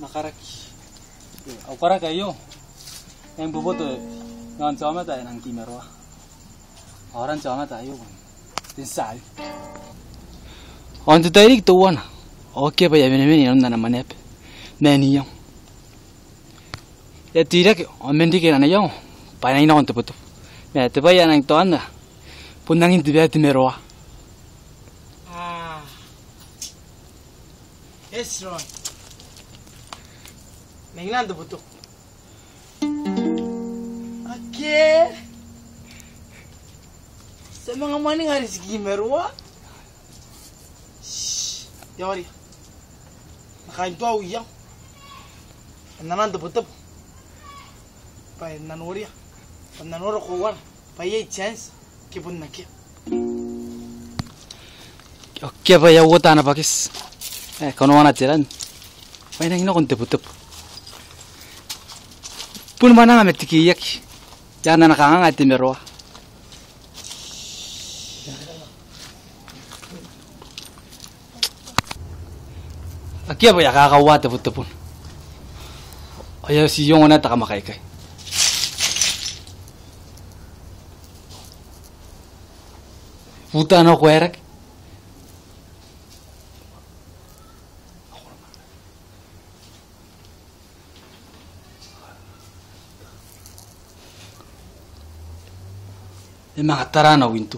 Makaraki. Aukara kayo. Yang boboto ngan chama ta nang kimerwa. Orang chama ta yo. Tin sai. On tayrik to wana. Okay ba yabene men yan na manep. Meniyo. Ya tirak on mendi ke na yo. Pa na ina on to puto. Me te ba yan to anda. Punang hindi ba timerwa. Yes, Ron. Menginando buto. Okay. Sa mga maning haris gimerwa. Shh. Yori. Nakain to awiyaw. Nanando buto. Pa nanori. Pa nanoro ko war. Pa ye chance kibun nakya. Okay ba ya wota na pakis. Kono wana tiran. Paina ino konte putup. Pun mana ngamet kiyak. Jana nakanga ngati merwa. Akia ba ya kakawata putupun. Ayaw si yung na takamakay kay. Puta no kuerak. Mga taranaw into.